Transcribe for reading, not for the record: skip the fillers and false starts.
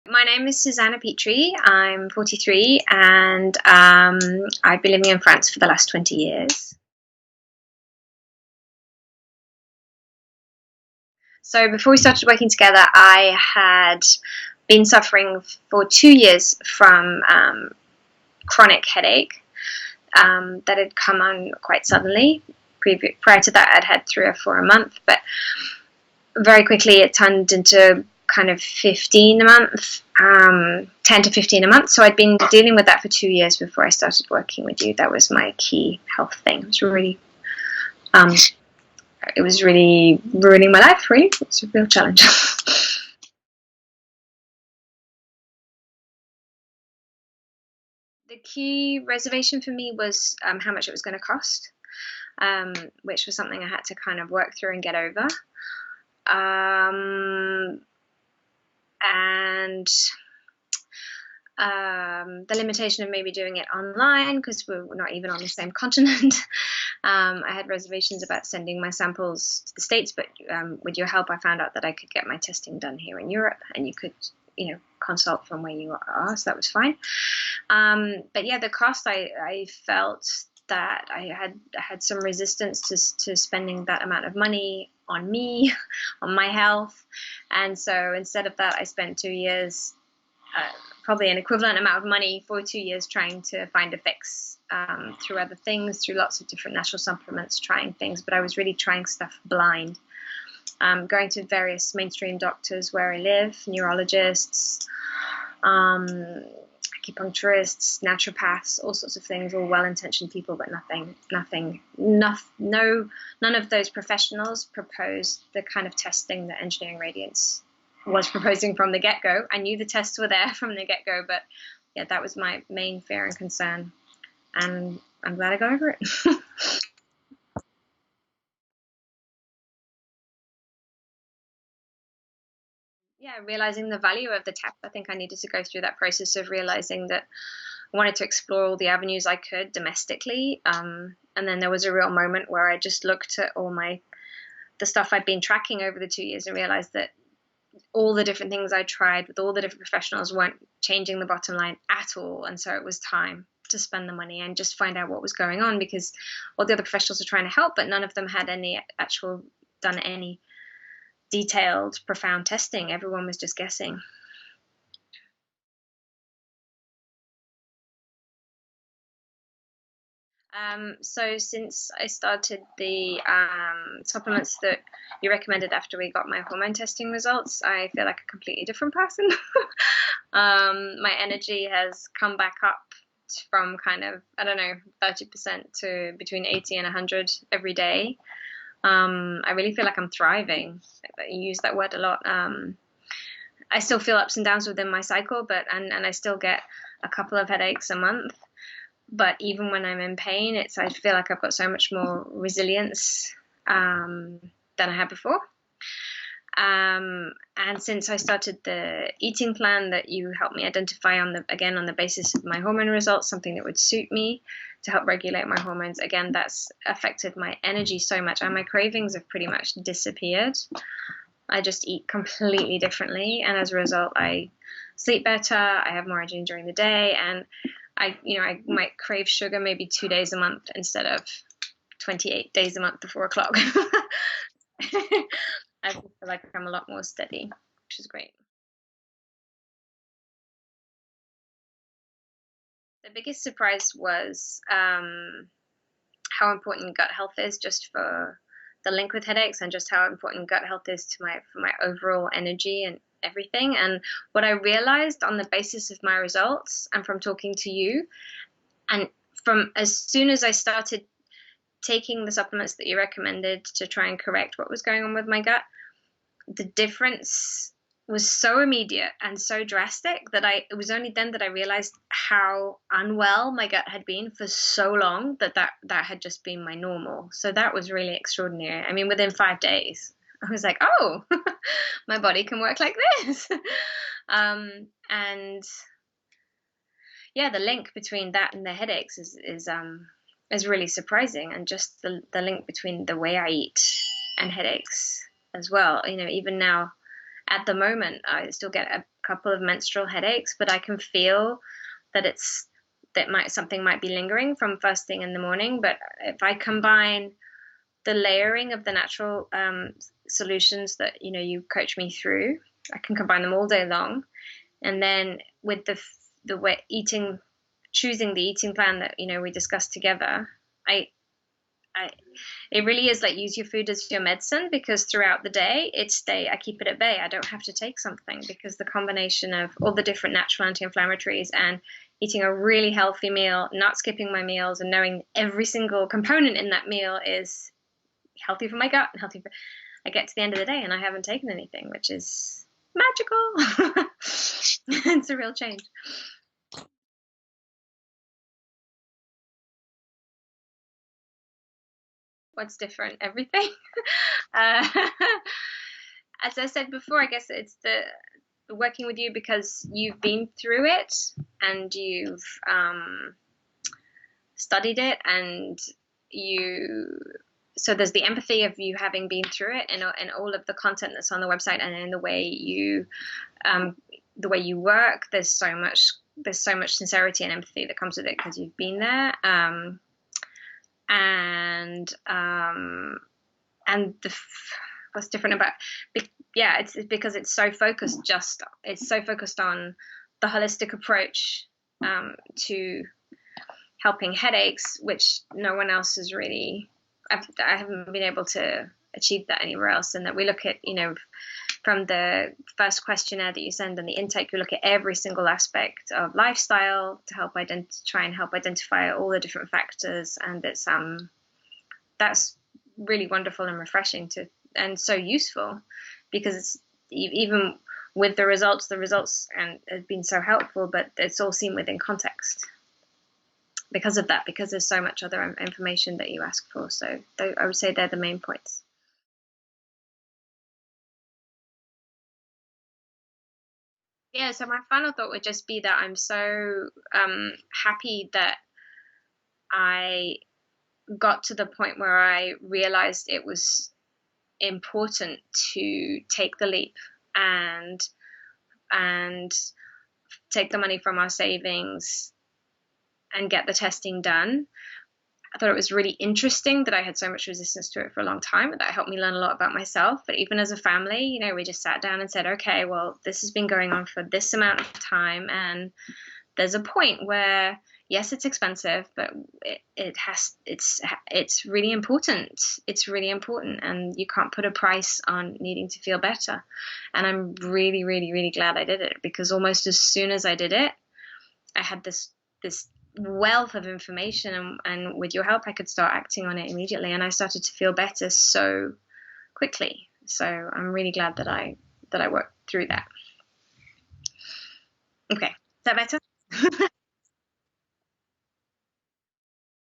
My name is Susannah. I'm 43 and I've been living in France for the last 20 years. So before we started working together, I had been suffering for 2 years from chronic headache that had come on quite suddenly. Prior to that, I'd had 3 or 4 a month, but very quickly it turned into kind of 15 a month, 10 to 15 a month. So I'd been dealing with that for 2 years before I started working with you. That was my key health thing. Um, it was really ruining my life, really. It's a real challenge. The key reservation for me was how much it was going to cost, which was something I had to kind of work through and get over. And the limitation of maybe doing it online because we're not even on the same continent. I had reservations about sending my samples to the States, but with your help, I found out that I could get my testing done here in Europe, and you could, consult from where you are, so that was fine. But yeah, the cost, I felt that I had some resistance to spending that amount of money on me, on my health, and so instead of that, I spent 2 years. Probably an equivalent amount of money for 2 years trying to find a fix through other things, through lots of different natural supplements, trying things, but I was really trying stuff blind. Going to various mainstream doctors where I live, neurologists, acupuncturists, naturopaths, all sorts of things, all well-intentioned people, but none of those professionals proposed the kind of testing that Engineering Radiance was proposing from the get-go. I knew the tests were there from the get-go, but yeah, that was my main fear and concern, and I'm glad I got over it. Yeah, realizing the value of the test. I think I needed to go through that process of realizing that I wanted to explore all the avenues I could domestically, and then there was a real moment where I just looked at all the stuff I'd been tracking over the 2 years and realized that all the different things I tried with all the different professionals weren't changing the bottom line at all. And so it was time to spend the money and just find out what was going on, because all the other professionals were trying to help, but none of them had done any detailed, profound testing. Everyone was just guessing. So since I started the supplements that you recommended after we got my hormone testing results, I feel like a completely different person. My energy has come back up from kind of, I don't know, 30% to between 80 and 100 every day. I really feel like I'm thriving. You use that word a lot. I still feel ups and downs within my cycle, and I still get a couple of headaches a month. But even when I'm in pain, I feel like I've got so much more resilience than I had before. And since I started the eating plan that you helped me identify on the basis of my hormone results, something that would suit me to help regulate my hormones, again, that's affected my energy so much, and my cravings have pretty much disappeared. I just eat completely differently, and as a result, I sleep better, I have more energy during the day, and I might crave sugar maybe 2 days a month instead of 28 days a month to 4 o'clock. I feel like I'm a lot more steady, which is great. The biggest surprise was how important gut health is, just for the link with headaches, and just how important gut health is for my overall energy and everything. And what I realized on the basis of my results and from talking to you, and from as soon as I started taking the supplements that you recommended to try and correct what was going on with my gut, the difference was so immediate and so drastic that it was only then that I realized how unwell my gut had been for so long, that had just been my normal. So that was really extraordinary. I mean, within 5 days, I was like, oh, my body can work like this. And yeah, the link between that and the headaches is really surprising, and just the link between the way I eat and headaches as well. Even now, at the moment, I still get a couple of menstrual headaches, but I can feel that something might be lingering from first thing in the morning. But if I combine the layering of the natural solutions that you coach me through, I can combine them all day long, and then with the way eating, choosing the eating plan that we discussed together, I I it really is like use your food as your medicine, because throughout the day I keep it at bay. I don't have to take something, because the combination of all the different natural anti-inflammatories and eating a really healthy meal, not skipping my meals, and knowing every single component in that meal is healthy for my gut and healthy for, I get to the end of the day and I haven't taken anything, which is magical. It's a real change. What's different? Everything. uh, as I said before, I guess it's the working with you because you've been through it and you've studied it, and you so there's the empathy of you having been through it, and all of the content that's on the website, and in the way you work. There's so much sincerity and empathy that comes with it because you've been there. And what's different about, yeah, it's because it's so focused on the holistic approach to helping headaches, which no one else has really. I haven't been able to achieve that anywhere else. And that we look at, from the first questionnaire that you send and the intake, we look at every single aspect of lifestyle to help try and help identify all the different factors. And it's that's really wonderful and refreshing and so useful, because it's even with the results and have been so helpful, but it's all seen within context because of that, because there's so much other information that you ask for. So I would say they're the main points. Yeah, so my final thought would just be that I'm so happy that I got to the point where I realized it was important to take the leap and and take the money from our savings and get the testing done. I thought it was really interesting that I had so much resistance to it for a long time, and that helped me learn a lot about myself. But even as a family, we just sat down and said, okay, well, this has been going on for this amount of time, and there's a point where, yes, it's expensive, but it's really important. It's really important, and you can't put a price on needing to feel better. And I'm really, really, really glad I did it, because almost as soon as I did it, I had this wealth of information, and with your help I could start acting on it immediately, and I started to feel better so quickly. So I'm really glad that I worked through that. Okay, is that better?